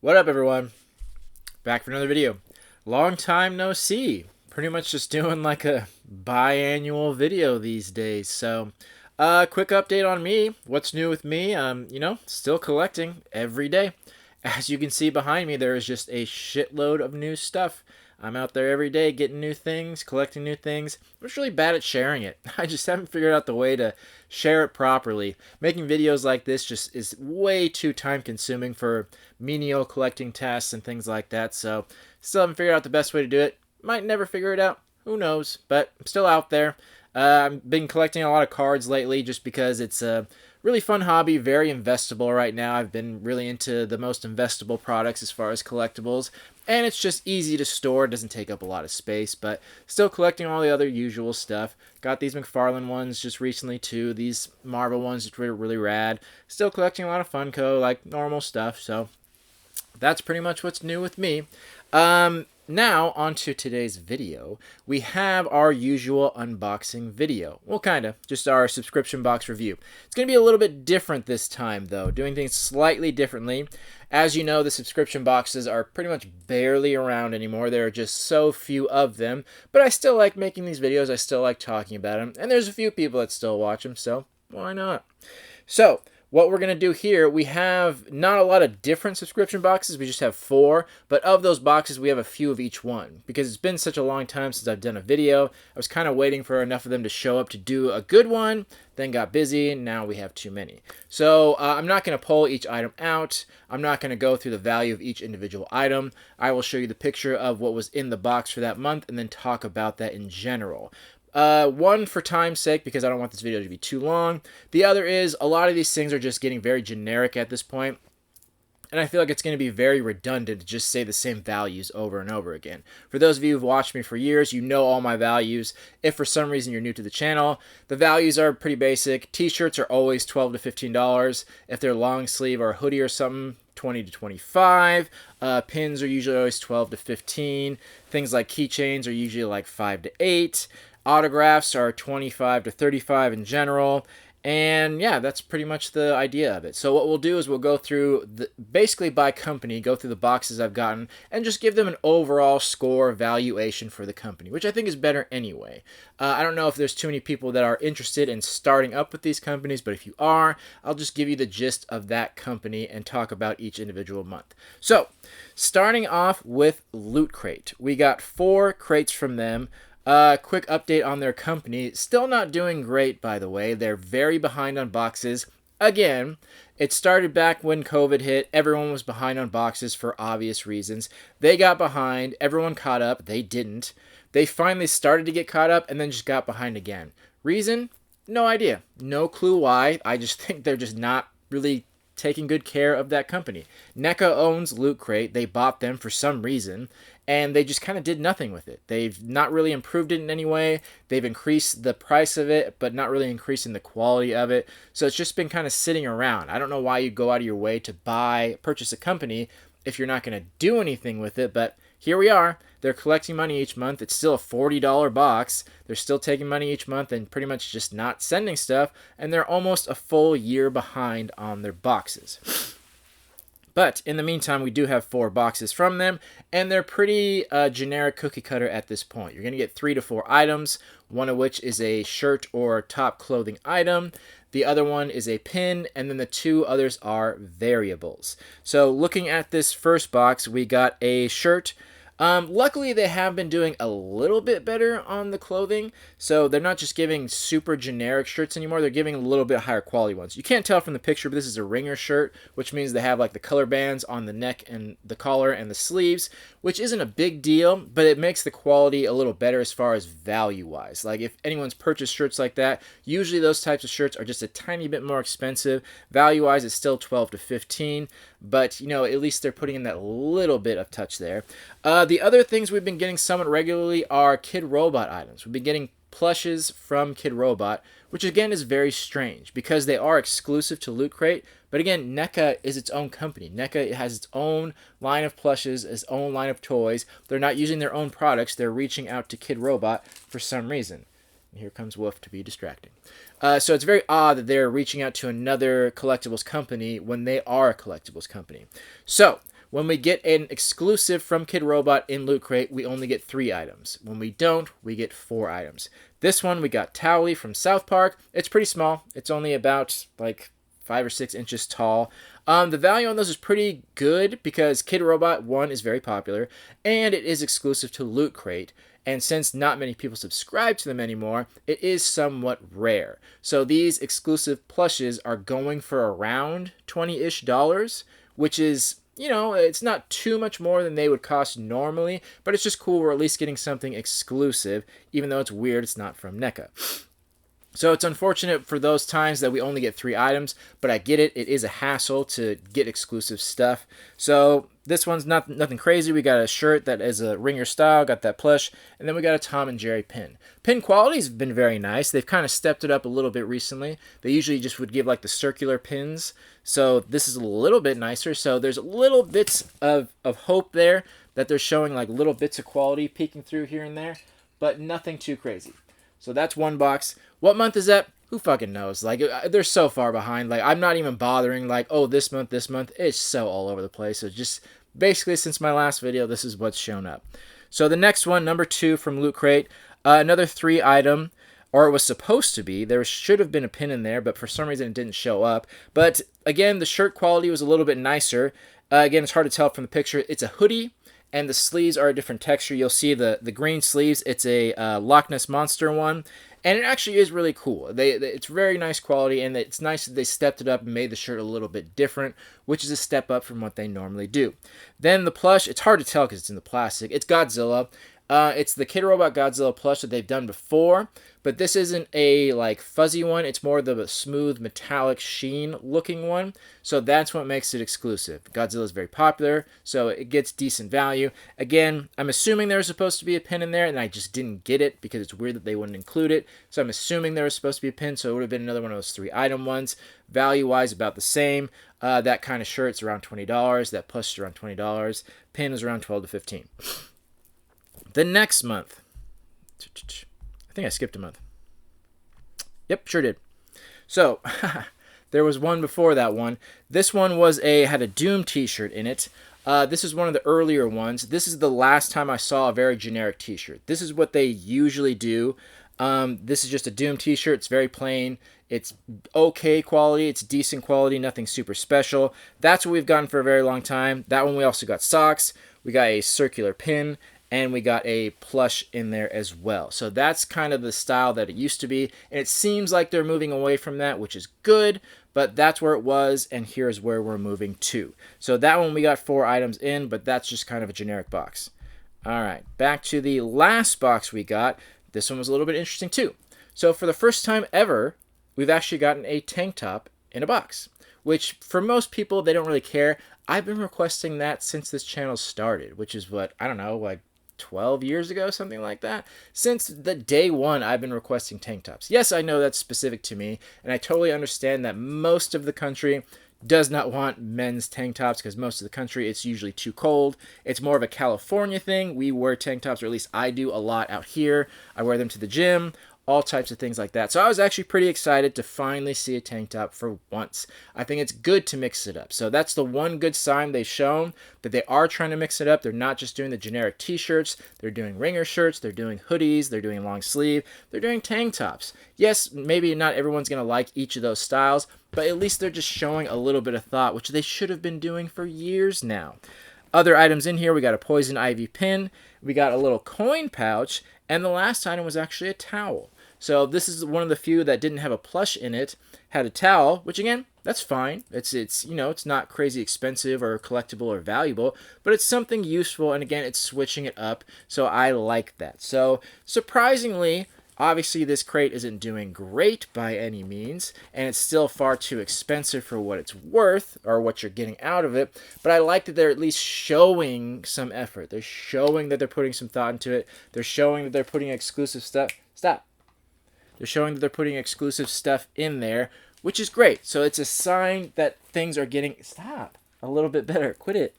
What up, everyone? Back for another video. Long time no see. Pretty much just doing like a biannual video these days. So, quick update on me. What's new with me? Still collecting every day. As you can see behind me, there is just a shitload of new stuff. I'm out there every day getting new things, collecting new things. I'm just really bad at sharing it. I just haven't figured out the way to share it properly. Making videos like this just is way too time consuming for menial collecting tasks and things like that. So still haven't figured out the best way to do it. Might never figure it out. Who knows? But I'm still out there. I've been collecting a lot of cards lately just because it's a really fun hobby, very investable right now. I've been really into the most investable products as far as collectibles, and it's just easy to store. It doesn't take up a lot of space, but still collecting all the other usual stuff. Got these McFarlane ones just recently too. These Marvel ones, which were really rad. Still collecting a lot of Funko, like normal stuff, so that's pretty much what's new with me. Now, on to today's video. We have our usual unboxing video. Well, kind of. Just our subscription box review. It's going to be a little bit different this time, though. Doing things slightly differently. As you know, the subscription boxes are pretty much barely around anymore. There are just so few of them. But I still like making these videos. I still like talking about them. And there's a few people that still watch them, so why not? So, what we're going to do here, we have not a lot of different subscription boxes. We just have 4. But of those boxes, we have a few of each one. Because it's been such a long time since I've done a video. I was kind of waiting for enough of them to show up to do a good one. Then got busy, and now we have too many. So I'm not going to pull each item out. I'm not going to go through the value of each individual item. I will show you the picture of what was in the box for that month, and then talk about that in general. One, for time's sake, because I don't want this video to be too long. The other is, a lot of these things are just getting very generic at this point, and I feel like it's going to be very redundant to just say the same values over and over again. For those of you who've watched me for years, you know all my values. If for some reason you're new to the channel, the values are pretty basic. T-shirts are always $12 to $15. If they're long sleeve or a hoodie or something, $20 to $25. Pins are usually always $12 to $15. Things like keychains are usually like $5 to $8. Autographs are $25 to $35 in general. And yeah, that's pretty much the idea of it. So what we'll do is we'll go through, basically by company, go through the boxes I've gotten, and just give them an overall score valuation for the company, which I think is better anyway. I don't know if there's too many people that are interested in starting up with these companies, but if you are, I'll just give you the gist of that company and talk about each individual month. So, starting off with Loot Crate. We got 4 crates from them. Quick update on their company. Still not doing great, by the way. They're very behind on boxes. Again, it started back when COVID hit. Everyone was behind on boxes for obvious reasons. They got behind. Everyone caught up. They didn't. They finally started to get caught up and then just got behind again. Reason? No idea. No clue why. I just think they're just not really taking good care of that company. NECA owns Loot Crate. They bought them for some reason, and they just kind of did nothing with it. They've not really improved it in any way. They've increased the price of it, but not really increasing the quality of it. So it's just been kind of sitting around. I don't know why you go out of your way to purchase a company if you're not going to do anything with it, but here we are. They're collecting money each month. It's still a $40 box. They're still taking money each month and pretty much just not sending stuff, and they're almost a full year behind on their boxes. But in the meantime, we do have 4 boxes from them, and they're pretty generic cookie cutter at this point. You're going to get 3 to 4 items, one of which is a shirt or top clothing item. The other one is a pin, and then the 2 others are variables. So looking at this first box, we got a shirt. Luckily, they have been doing a little bit better on the clothing, so they're not just giving super generic shirts anymore. They're giving a little bit higher quality ones. You can't tell from the picture, but this is a ringer shirt, which means they have like the color bands on the neck and the collar and the sleeves, which isn't a big deal, but it makes the quality a little better as far as value-wise. Like if anyone's purchased shirts like that, usually those types of shirts are just a tiny bit more expensive. Value-wise, it's still $12 to $15, but you know, at least they're putting in that little bit of touch there. The other things we've been getting somewhat regularly are Kid Robot items. We've been getting plushes from Kid Robot, which again is very strange because they are exclusive to Loot Crate. But again, NECA is its own company. NECA has its own line of plushes, its own line of toys. They're not using their own products. They're reaching out to Kid Robot for some reason. And here comes Wolf to be distracting. So it's very odd that they're reaching out to another collectibles company when they are a collectibles company. So When we get an exclusive from Kid Robot in Loot Crate, we only get 3 items. When we don't, we get 4 items. This one, we got Towley from South Park. It's pretty small. It's only about like 5 or 6 inches tall. The value on those is pretty good because Kid Robot 1 is very popular, and it is exclusive to Loot Crate. And since not many people subscribe to them anymore, it is somewhat rare. So these exclusive plushes are going for around $20-ish, which is, you know, it's not too much more than they would cost normally, but it's just cool we're at least getting something exclusive, even though it's weird it's not from NECA. So it's unfortunate for those times that we only get 3 items, but I get it. It is a hassle to get exclusive stuff. So this one's nothing crazy. We got a shirt that is a ringer style, got that plush, and then we got a Tom and Jerry pin. Pin quality's been very nice. They've kind of stepped it up a little bit recently. They usually just would give like the circular pins. So this is a little bit nicer. So there's little bits of hope there that they're showing, like little bits of quality peeking through here and there, but nothing too crazy. So that's one box. What month is that? Who fucking knows? Like, they're so far behind. Like, I'm not even bothering, like, oh, this month. It's so all over the place. So just basically since my last video, this is what's shown up. So the next one, number 2 from Loot Crate, another 3 item, or it was supposed to be. There should have been a pin in there, but for some reason it didn't show up. But again, the shirt quality was a little bit nicer. Again, it's hard to tell from the picture. It's a hoodie, and the sleeves are a different texture. You'll see the green sleeves. It's a Loch Ness Monster one, and it actually is really cool. It's very nice quality, and it's nice that they stepped it up and made the shirt a little bit different, which is a step up from what they normally do. Then the plush, it's hard to tell because it's in the plastic. It's Godzilla. It's the Kid Robot Godzilla plush that they've done before, but this isn't a like fuzzy one. It's more the smooth metallic sheen looking one, so that's what makes it exclusive. Godzilla is very popular, so it gets decent value. Again, I'm assuming there was supposed to be a pin in there, and I just didn't get it because it's weird that they wouldn't include it. So I'm assuming there was supposed to be a pin, so it would have been another one of those 3 item ones. Value-wise, about the same. That kind of shirt's around $20. That plush is around $20. Pin is around $12 to $15. The next month, I think I skipped a month. Yep, sure did. So, there was one before that one. This one had a Doom t-shirt in it. This is one of the earlier ones. This is the last time I saw a very generic t-shirt. This is what they usually do. This is just a Doom t-shirt. It's very plain. It's okay quality. It's decent quality. Nothing super special. That's what we've gotten for a very long time. That one we also got socks. We got a circular pin. And we got a plush in there as well. So that's kind of the style that it used to be. And it seems like they're moving away from that, which is good. But that's where it was, and here's where we're moving to. So that one we got 4 items in, but that's just kind of a generic box. All right, back to the last box we got. This one was a little bit interesting too. So for the first time ever, we've actually gotten a tank top in a box, which for most people, they don't really care. I've been requesting that since this channel started, which is what, I don't know, like 12 years ago, something like that. Since the day one, I've been requesting tank tops. Yes, I know that's specific to me, and I totally understand that most of the country does not want men's tank tops because most of the country, it's usually too cold. It's more of a California thing. We wear tank tops, or at least I do a lot out here. I wear them to the gym, all types of things like that. So I was actually pretty excited to finally see a tank top for once. I think it's good to mix it up. So that's the one good sign they've shown, that they are trying to mix it up. They're not just doing the generic t-shirts. They're doing ringer shirts. They're doing hoodies. They're doing long sleeve. They're doing tank tops. Yes, maybe not everyone's going to like each of those styles, but at least they're just showing a little bit of thought, which they should have been doing for years now. Other items in here, we got a poison ivy pin. We got a little coin pouch. And the last item was actually a towel. So this is one of the few that didn't have a plush in it, had a towel, which again, that's fine. It's you know, it's not crazy expensive or collectible or valuable, but it's something useful, and again, it's switching it up, so I like that. So surprisingly, obviously this crate isn't doing great by any means, and it's still far too expensive for what it's worth, or what you're getting out of it, but I like that they're at least showing some effort. They're showing that they're putting some thought into it. They're showing that they're putting exclusive stuff. Stop. They're showing that they're putting exclusive stuff in there, which is great. So it's a sign that things are getting, stop, a little bit better. Quit it.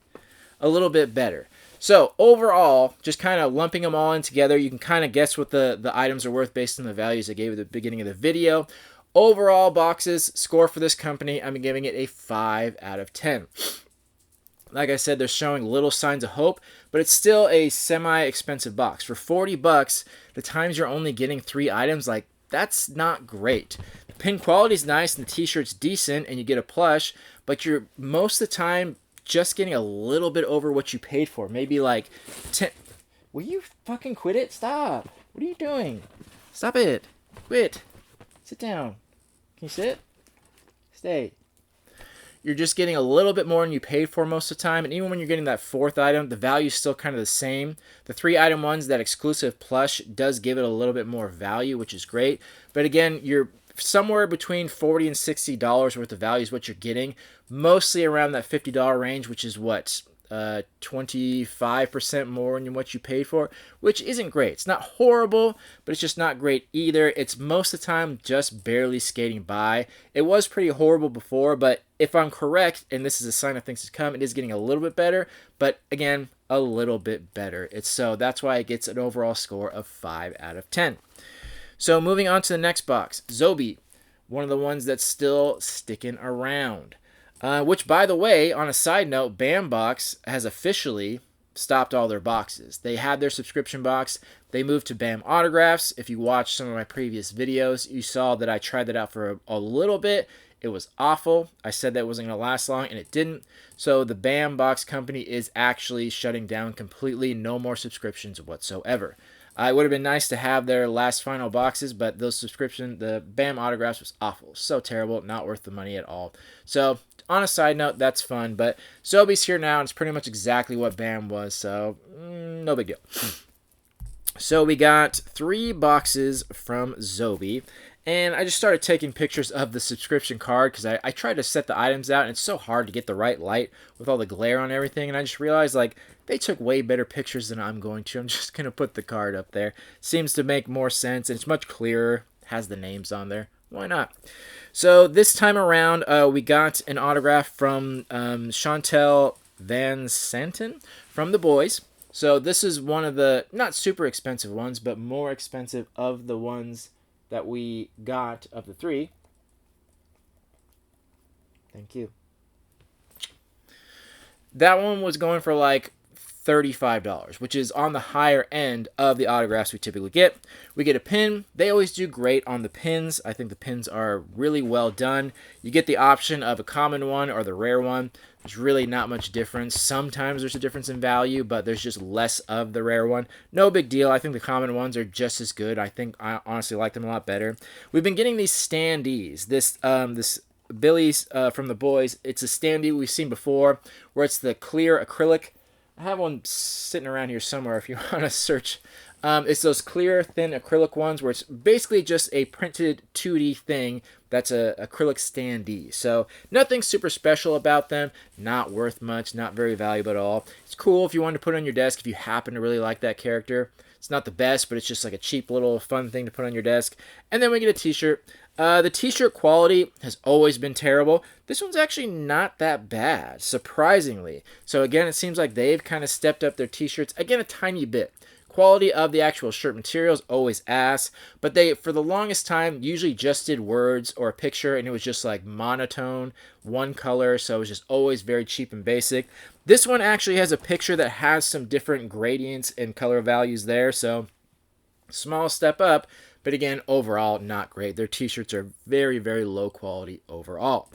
A little bit better. So overall, just kind of lumping them all in together, you can kind of guess what the items are worth based on the values I gave at the beginning of the video. Overall boxes, score for this company, I'm giving it a 5 out of 10. like I said, they're showing little signs of hope, but it's still a semi-expensive box. For 40 bucks, the times you're only getting 3 items, like, that's not great. The pin quality is nice and the t-shirt's decent and you get a plush, but you're most of the time just getting a little bit over what you paid for. Maybe like 10. Will you fucking quit it? Stop. What are you doing? Stop it. Quit. Sit down. Can you sit? Stay. You're just getting a little bit more than you paid for most of the time. And even when you're getting that 4th item, the value is still kind of the same. The 3 item ones, that exclusive plush does give it a little bit more value, which is great. But again, you're somewhere between $40 and $60 worth of value is what you're getting. Mostly around that $50 range, which is what? 25% more than what you paid for, which isn't great. It's not horrible, but it's just not great either. It's most of the time just barely skating by. It was pretty horrible before, but if I'm correct, and this is a sign of things to come, it is getting a little bit better, but again, a little bit better. So that's why it gets an overall score of 5 out of 10. So moving on to the next box, Zobie, one of the ones that's still sticking around. Which, by the way, on a side note, Bambox has officially stopped all their boxes. They had their subscription box. They moved to Bam Autographs. If you watched some of my previous videos, you saw that I tried that out for a little bit. It was awful. I said that it wasn't going to last long, and it didn't. So the Bam Box company is actually shutting down completely. No more subscriptions whatsoever. It would have been nice to have their last final boxes, but the Bam Autographs was awful. So terrible, not worth the money at all. So on a side note, that's fun, but Zobie's here now, and it's pretty much exactly what Bam was, so no big deal. So we got 3 boxes from Zobie, and I just started taking pictures of the subscription card because I tried to set the items out, and it's so hard to get the right light with all the glare on everything, and I just realized, like, they took way better pictures than I'm going to. I'm just going to put the card up there. Seems to make more sense, and it's much clearer. Has the names on there. Why not? So this time around, we got an autograph from Chantel Van Santen from The Boys. So this is one of the not super expensive ones, but more expensive of the ones that we got of the 3. Thank you. That one was going for like $35, which is on the higher end of the autographs we typically get. We get a pin. They always do great on the pins. I think the pins are really well done. You get the option of a common one or the rare one. There's really not much difference. Sometimes there's a difference in value, but there's just less of the rare one. No big deal. I think the common ones are just as good. I honestly like them a lot better. We've been getting these standees. This Billy's from The Boys. It's a standee we've seen before, where it's the clear acrylic. I have one sitting around here somewhere if you want to search. It's those clear, thin acrylic ones where it's basically just a printed 2D thing that's a acrylic standee. So nothing super special about them. Not worth much. Not very valuable at all. It's cool if you want to put it on your desk if you happen to really like that character. It's not the best, but it's just like a cheap little fun thing to put on your desk. And then we get a t-shirt. The t-shirt quality has always been terrible. This one's actually not that bad, surprisingly. So again, it seems like they've kind of stepped up their t-shirts, again, a tiny bit. Quality of the actual shirt material is always ass, but they, for the longest time, usually just did words or a picture, and it was just like monotone, one color, so it was just always very cheap and basic. This one actually has a picture that has some different gradients and color values there, so small step up. But again, overall, not great. Their t-shirts are very, very low quality overall.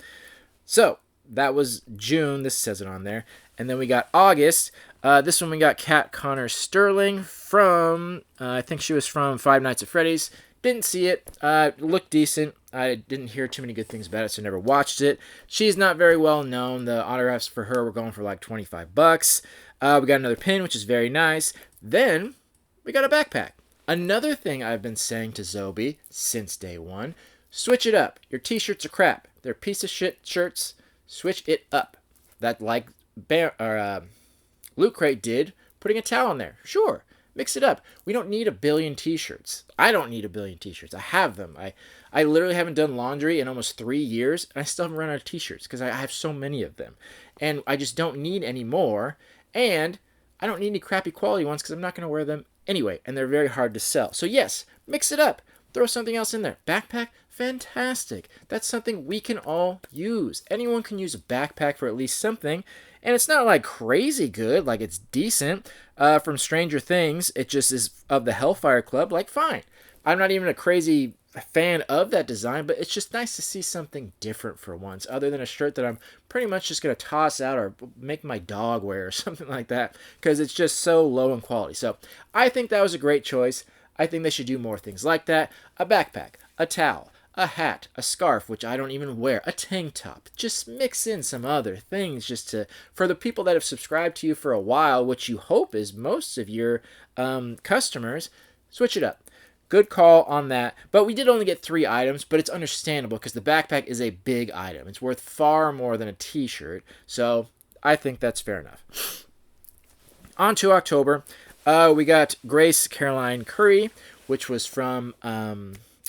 So, that was June. This says it on there. And then we got August. This one we got Kat Connor Sterling from, I think she was from Five Nights at Freddy's. Didn't see it. Looked decent. I didn't hear too many good things about it, so never watched it. She's not very well known. The autographs for her were going for like $25. We got another pin, which is very nice. Then, we got a backpack. Another thing I've been saying to Zobie since day one, switch it up. Your t-shirts are crap. They're piece of shit shirts. Switch it up. That like Loot Crate did, putting a towel in there. Sure, mix it up. We don't need a billion t-shirts. I don't need a billion t-shirts. I have them. I literally haven't done laundry in almost 3 years, and I still haven't run out of t-shirts because I have so many of them. And I just don't need any more, and I don't need any crappy quality ones because I'm not going to wear them anyway, and they're very hard to sell. So yes, mix it up. Throw something else in there. Backpack, fantastic. That's something we can all use. Anyone can use a backpack for at least something. And it's not like crazy good, like it's decent. From Stranger Things, it just is of the Hellfire Club, like fine. I'm not even a crazy fan of that design, but it's just nice to see something different for once, other than a shirt that I'm pretty much just going to toss out or make my dog wear or something like that, because it's just so low in quality. So I think that was a great choice. I think they should do more things like that. A backpack, a towel, a hat, a scarf, which I don't even wear, a tank top. Just mix in some other things just to, for the people that have subscribed to you for a while, which you hope is most of your customers, switch it up. Good call on that. But we did only get 3 items, but it's understandable because the backpack is a big item. It's worth far more than a t-shirt. So I think that's fair enough. On to October. We got Grace Caroline Curry, which was from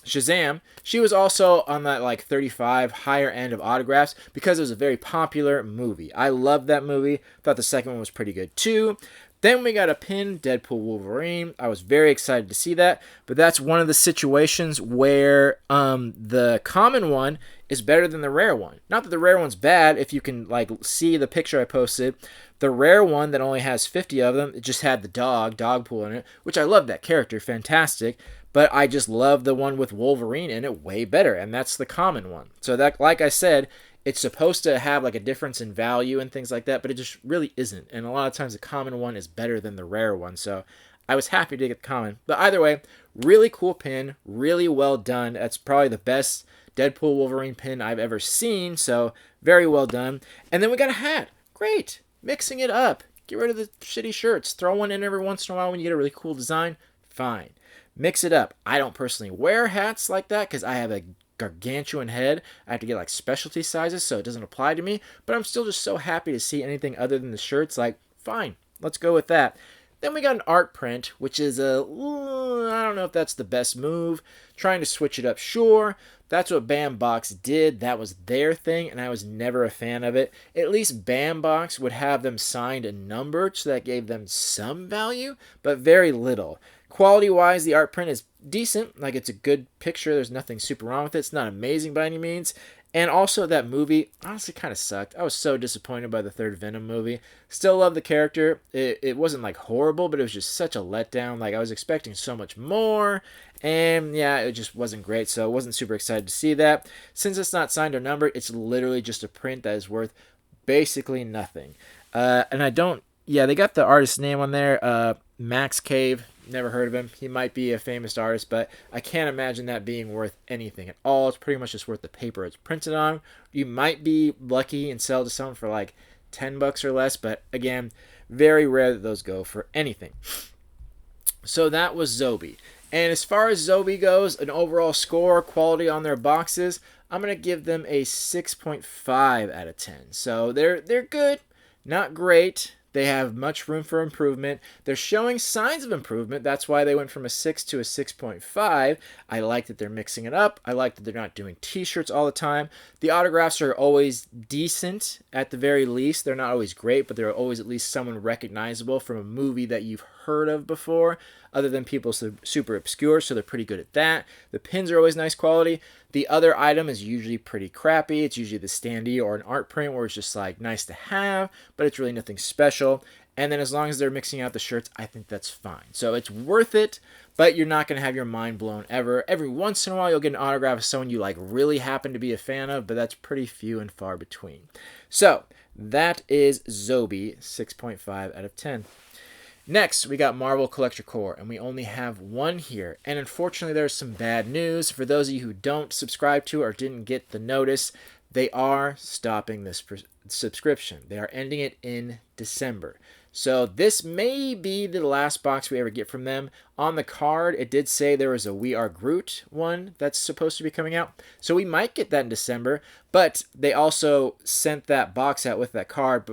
Shazam. She was also on that like 35 higher end of autographs because it was a very popular movie. I loved that movie. Thought the second one was pretty good too. Then we got a pin, Deadpool Wolverine. I was very excited to see that, but that's one of the situations where the common one is better than the rare one. Not that the rare one's bad. If you can like see the picture I posted, the rare one that only has 50 of them, it just had the Dogpool in it, which I love that character, fantastic. But I just love the one with Wolverine in it way better, and that's the common one. So that, like I said, it's supposed to have like a difference in value and things like that, but it just really isn't. And a lot of times the common one is better than the rare one. So I was happy to get the common. But either way, really cool pin, really well done. That's probably the best Deadpool Wolverine pin I've ever seen. So very well done. And then we got a hat. Great. Mixing it up. Get rid of the shitty shirts. Throw one in every once in a while when you get a really cool design. Fine. Mix it up. I don't personally wear hats like that because I have a gargantuan head. I have to get like specialty sizes, so it doesn't apply to me. But I'm still just so happy to see anything other than the shirts. Like, fine, let's go with that. Then we got an art print, which is I don't know if that's the best move. Trying to switch it up, sure. That's what Bambox did. That was their thing, and I was never a fan of it. At least Bambox would have them signed and numbered, so that gave them some value, but very little. Quality-wise, the art print is decent. Like, it's a good picture. There's nothing super wrong with it. It's not amazing by any means. And also, that movie honestly kind of sucked. I was so disappointed by the third Venom movie. Still love the character. It wasn't, like, horrible, but it was just such a letdown. Like, I was expecting so much more. And, yeah, it just wasn't great. So I wasn't super excited to see that. Since it's not signed or numbered, it's literally just a print that is worth basically nothing. And I don't... Yeah, they got the artist's name on there. Max Cave. Never heard of him. He might be a famous artist, but I can't imagine that being worth anything at all. It's pretty much just worth the paper it's printed on. You might be lucky and sell to someone for like $10 or less, but again, very rare that those go for anything. So that was Zobie. And as far as Zobie goes, an overall score, quality on their boxes, I'm going to give them a 6.5 out of 10. So they're good, not great. They have much room for improvement. They're showing signs of improvement. That's why they went from a 6 to a 6.5. I like that they're mixing it up. I like that they're not doing t-shirts all the time. The autographs are always decent at the very least. They're not always great, but they're always at least someone recognizable from a movie that you've heard of before, other than people super obscure, so they're pretty good at that. The pins are always nice quality. The other item is usually pretty crappy. It's usually the standee or an art print where it's just like nice to have, but it's really nothing special. And then as long as they're mixing out the shirts, I think that's fine. So it's worth it, but you're not going to have your mind blown ever. Every once in a while, you'll get an autograph of someone you like really happen to be a fan of, but that's pretty few and far between. So that is Zobie, 6.5 out of 10. Next, we got Marvel Collector Core, and we only have one here. And unfortunately, there's some bad news. For those of you who don't subscribe to or didn't get the notice, they are stopping this subscription. They are ending it in December. So this may be the last box we ever get from them. On the card, it did say there was a We Are Groot one that's supposed to be coming out. So we might get that in December, but they also sent that box out with that card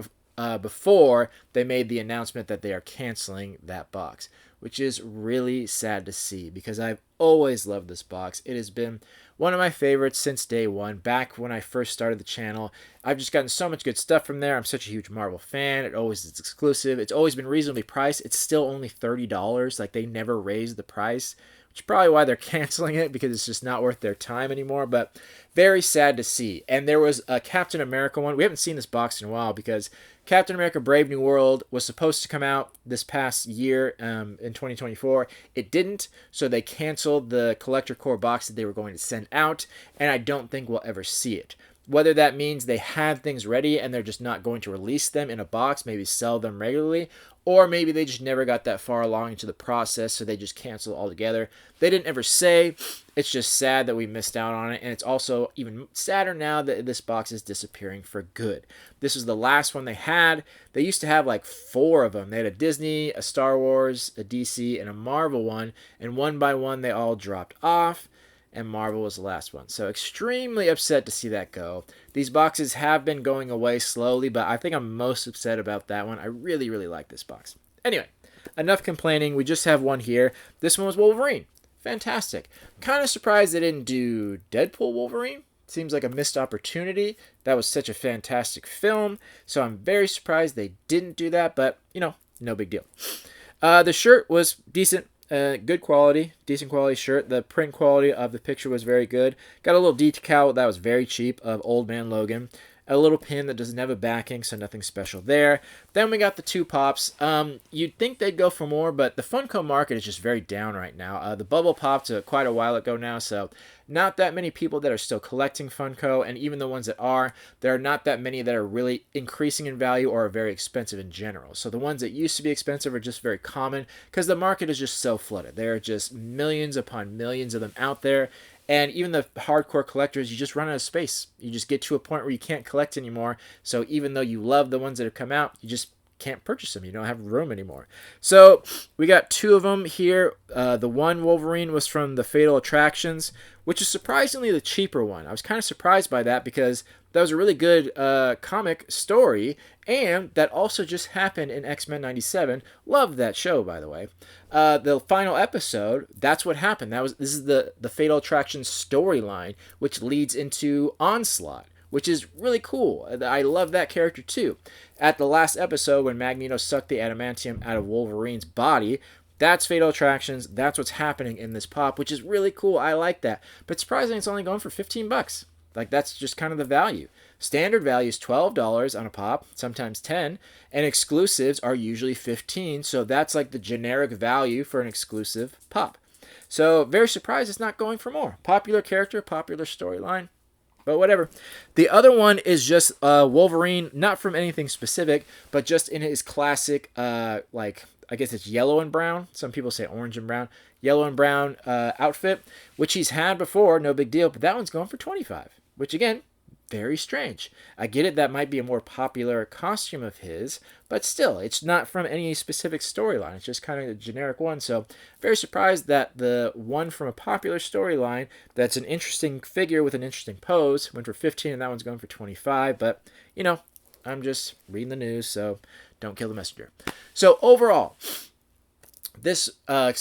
before they made the announcement that they are canceling that box, which is really sad to see because I've always loved this box. It has been one of my favorites since day one, back when I first started the channel. I've just gotten so much good stuff from there. I'm such a huge Marvel fan. It always is exclusive. It's always been reasonably priced. It's still only $30. Like, they never raised the price, which is probably why they're canceling it, because it's just not worth their time anymore. But very sad to see. And there was a Captain America one. We haven't seen this box in a while because Captain America Brave New World was supposed to come out this past year in 2024. It didn't, so they canceled the Collector Core box that they were going to send out, and I don't think we'll ever see it. Whether that means they have things ready and they're just not going to release them in a box, maybe sell them regularly, or maybe they just never got that far along into the process, so they just cancel altogether. They didn't ever say. It's just sad that we missed out on it, and it's also even sadder now that this box is disappearing for good. This is the last one they had. They used to have like 4 of them. They had a Disney, a Star Wars, a DC, and a Marvel one, and one by one they all dropped off, and Marvel was the last one. So extremely upset to see that go. These boxes have been going away slowly, but I think I'm most upset about that one. I really, really like this box. Anyway, enough complaining. We just have one here. This one was Wolverine. Fantastic. Kind of surprised they didn't do Deadpool Wolverine. Seems like a missed opportunity. That was such a fantastic film. So I'm very surprised they didn't do that, but, you know, no big deal. The shirt was decent. Good quality, decent quality shirt. The print quality of the picture was very good. Got a little decal that was very cheap of Old Man Logan. A little pin that doesn't have a backing, so nothing special there. Then we got the 2 pops. You'd think they'd go for more, but the Funko market is just very down right now. The bubble popped quite a while ago now, so not that many people that are still collecting Funko, and even the ones that are, there are not that many that are really increasing in value or are very expensive in general. So the ones that used to be expensive are just very common because the market is just so flooded. There are just millions upon millions of them out there. And even the hardcore collectors, you just run out of space. You just get to a point where you can't collect anymore. So even though you love the ones that have come out, you just can't purchase them. You don't have room anymore. So we got 2 of them here. The one Wolverine was from the Fatal Attractions, which is surprisingly the cheaper one. I was kind of surprised by that because that was a really good comic story, and that also just happened in X-Men 97. Loved that show, by the way. The final episode, that's what happened. This is the Fatal Attractions storyline, which leads into Onslaught, which is really cool. I love that character too. At the last episode, when Magneto sucked the adamantium out of Wolverine's body, that's Fatal Attractions. That's what's happening in this pop, which is really cool. I like that. But surprisingly, it's only going for $15. Like, that's just kind of the value. Standard value is $12 on a pop, sometimes $10, and exclusives are usually $15. So that's like the generic value for an exclusive pop. So very surprised it's not going for more. Popular character, popular storyline. But whatever. The other one is just Wolverine, not from anything specific, but just in his classic, like, I guess it's yellow and brown. Some people say orange and brown. Yellow and brown outfit, which he's had before, no big deal. But that one's going for $25, which again, very strange. I get it, that might be a more popular costume of his, but still, it's not from any specific storyline. It's just kind of a generic one. So very surprised that the one from a popular storyline that's an interesting figure with an interesting pose went for 15 and that one's going for 25. But, you know, I'm just reading the news, so don't kill the messenger. So overall, this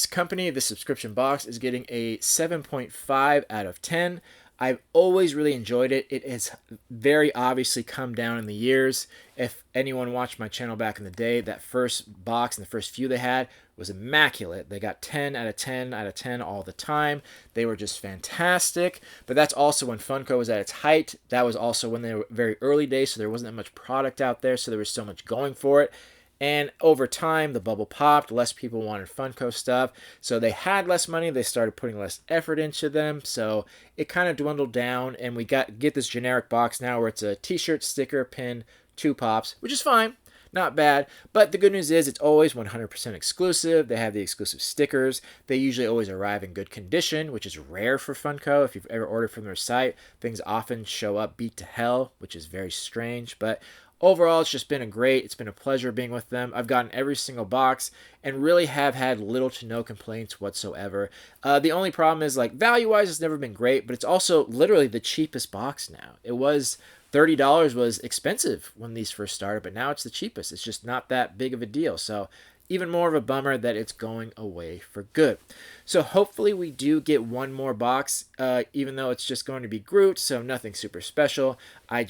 company, this subscription box, is getting a 7.5 out of 10. I've always really enjoyed it. It has very obviously come down in the years. If anyone watched my channel back in the day, that first box and the first few they had was immaculate. They got 10 out of 10 out of 10 all the time. They were just fantastic. But that's also when Funko was at its height. That was also when they were very early days, so there wasn't that much product out there, so there was so much going for it. And over time, the bubble popped. Less people wanted Funko stuff. So they had less money. They started putting less effort into them. So it kind of dwindled down. And we get this generic box now where it's a t-shirt, sticker, pin, 2 pops, which is fine. Not bad. But the good news is it's always 100% exclusive. They have the exclusive stickers. They usually always arrive in good condition, which is rare for Funko. If you've ever ordered from their site, things often show up beat to hell, which is very strange. But overall, it's just been it's been a pleasure being with them. I've gotten every single box and really have had little to no complaints whatsoever. The only problem is, like, value-wise, it's never been great, but it's also literally the cheapest box now. It was $30 was expensive when these first started, but now it's the cheapest. It's just not that big of a deal. So even more of a bummer that it's going away for good. So hopefully we do get one more box, even though it's just going to be Groot, so nothing super special. I'm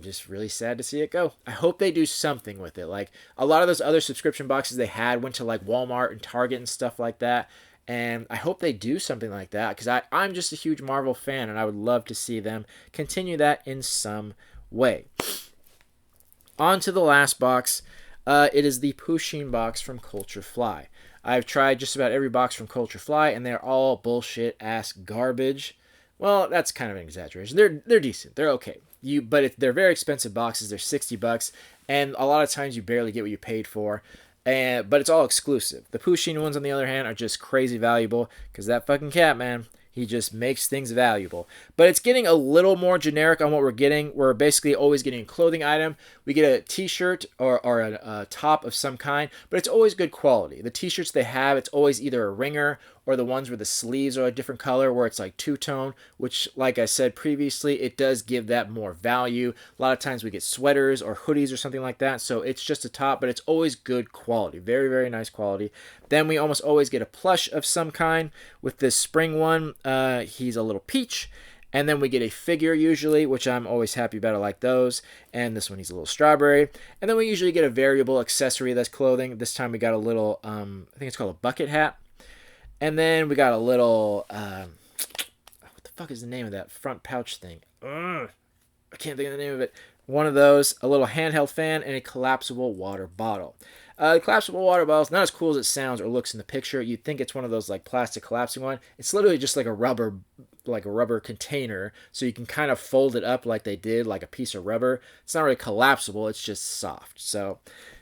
just really sad to see it go. I hope they do something with it. Like, a lot of those other subscription boxes they had went to like Walmart and Target and stuff like that. And I hope they do something like that because I'm just a huge Marvel fan and I would love to see them continue that in some way. On to the last box. It is the Pusheen box from Culturefly. I've tried just about every box from Culturefly, and they're all bullshit ass garbage. Well, that's kind of an exaggeration. They're decent. They're okay. They're very expensive boxes. They're $60, and a lot of times you barely get what you paid for. But it's all exclusive. The Pusheen ones, on the other hand, are just crazy valuable because that fucking cat, man, he just makes things valuable. But it's getting a little more generic on what we're getting. We're basically always getting a clothing item. We get a t-shirt or a top of some kind, but it's always good quality. The t-shirts they have, it's always either a ringer or the ones where the sleeves are a different color, where it's like two-tone, which, like I said previously, it does give that more value. A lot of times we get sweaters or hoodies or something like that, so it's just a top, but it's always good quality. Very, very nice quality. Then we almost always get a plush of some kind. With this spring one, he's a little peach. And then we get a figure usually, which I'm always happy about. I like those. And this one, he's a little strawberry. And then we usually get a variable accessory that's clothing. This time we got a little, I think it's called a bucket hat. And then we got a little, what the fuck is the name of that front pouch thing? Ugh, I can't think of the name of it. One of those, a little handheld fan, and a collapsible water bottle. The collapsible water bottle is not as cool as it sounds or looks in the picture. You'd think it's one of those like plastic collapsing one. It's literally just like a rubber container, so you can kind of fold it up like they did, like a piece of rubber. It's not really collapsible, it's just soft. So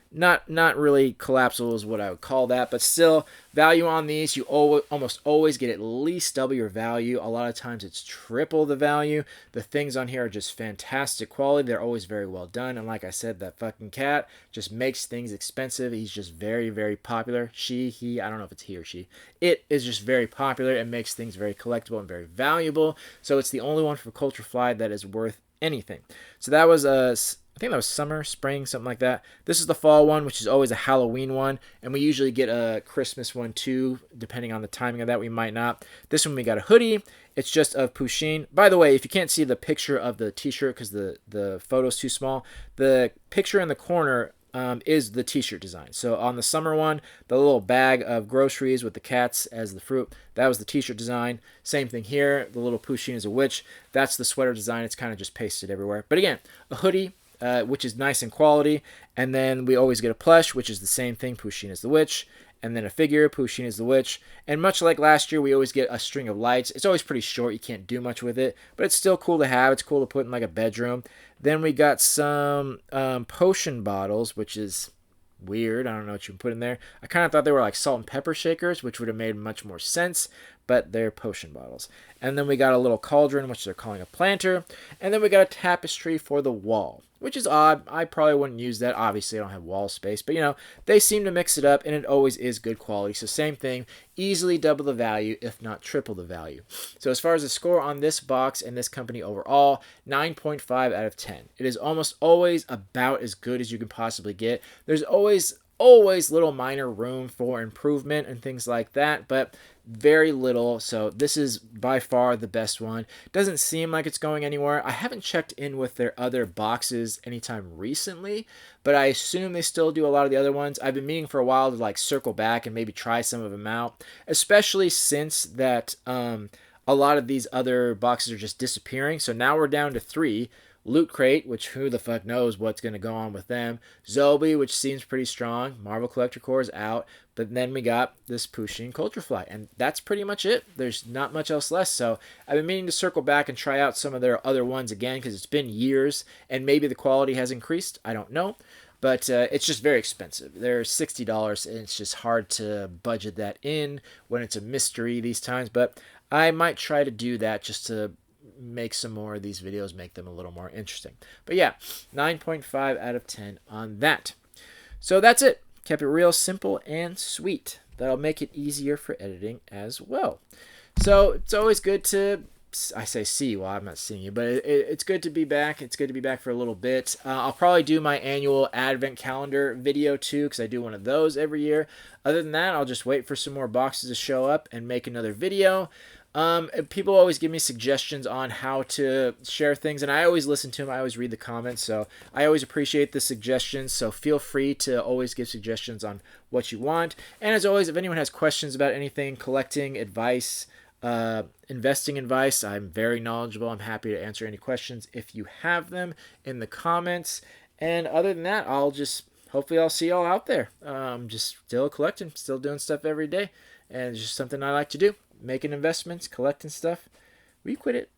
not really collapsible is what I would call that, but still, value on these, you almost always get at least double your value. A lot of times it's triple the value. The things on here are just fantastic quality. They're always very well done, and like I said, that fucking cat just makes things expensive. He's just very, very popular. He, I don't know if it's he or she. It is just very popular and makes things very collectible and very valuable, so it's the only one from Culturefly that is worth anything. So that was I think that was summer, spring, something like that. This is the fall one, which is always a Halloween one, and we usually get a Christmas one too, depending on the timing of that. We might not. This one we got a hoodie. It's just of Pusheen. By the way, if you can't see the picture of the t-shirt because the photo's too small, the picture in the corner is the t-shirt design. So on the summer one, the little bag of groceries with the cats as the fruit, that was the t-shirt design. Same thing here. The little Pusheen is a witch. That's the sweater design. It's kind of just pasted everywhere. But again, a hoodie, which is nice in quality. And then we always get a plush, which is the same thing. Pusheen is the witch. And then a figure, Pusheen is the witch. And much like last year, we always get a string of lights. It's always pretty short. You can't do much with it. But it's still cool to have. It's cool to put in like a bedroom. Then we got some potion bottles, which is weird. I don't know what you can put in there. I kind of thought they were like salt and pepper shakers, which would have made much more sense. But they're potion bottles. And then we got a little cauldron, which they're calling a planter. And then we got a tapestry for the wall, which is odd. I probably wouldn't use that. Obviously, I don't have wall space. But, you know, they seem to mix it up, and it always is good quality. So same thing, easily double the value, if not triple the value. So as far as the score on this box and this company overall, 9.5 out of 10. It is almost always about as good as you can possibly get. There's always little minor room for improvement and things like that, but very little. So this is by far the best one. Doesn't seem like it's going anywhere. I haven't checked in with their other boxes anytime recently, but I assume they still do a lot of the other ones. I've been meaning for a while to like circle back and maybe try some of them out, especially since that a lot of these other boxes are just disappearing. So now we're down to 3. Loot Crate, which who the fuck knows what's going to go on with them. Zobie, which seems pretty strong. Marvel Collector Core is out. But then we got this Pusheen Culturefly. And that's pretty much it. There's not much else left. So I've been meaning to circle back and try out some of their other ones again because it's been years. And maybe the quality has increased. I don't know. But it's just very expensive. They're $60 and it's just hard to budget that in when it's a mystery these times. But I might try to do that just to make some more of these videos, make them a little more interesting. But yeah, 9.5 out of 10 on that. So that's it. Kept it real simple and sweet. That'll make it easier for editing as well. So it's always good to, I say see, well, I'm not seeing you, but it's good to be back. It's good to be back for a little bit. I'll probably do my annual advent calendar video too, because I do one of those every year. Other than that, I'll just wait for some more boxes to show up and make another video. People always give me suggestions on how to share things, and I always listen to them. I always read the comments, so I always appreciate the suggestions. So feel free to always give suggestions on what you want. And as always, if anyone has questions about anything, collecting advice, investing advice, I'm very knowledgeable. I'm happy to answer any questions if you have them in the comments. And other than that, hopefully I'll see y'all out there. Just still collecting, still doing stuff every day, and it's just something I like to do. Making investments, collecting stuff. We quit it.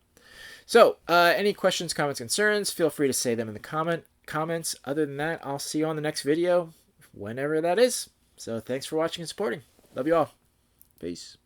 So, any questions, comments, concerns, feel free to say them in the comments. Other than that, I'll see you on the next video, whenever that is. So, thanks for watching and supporting. Love you all. Peace.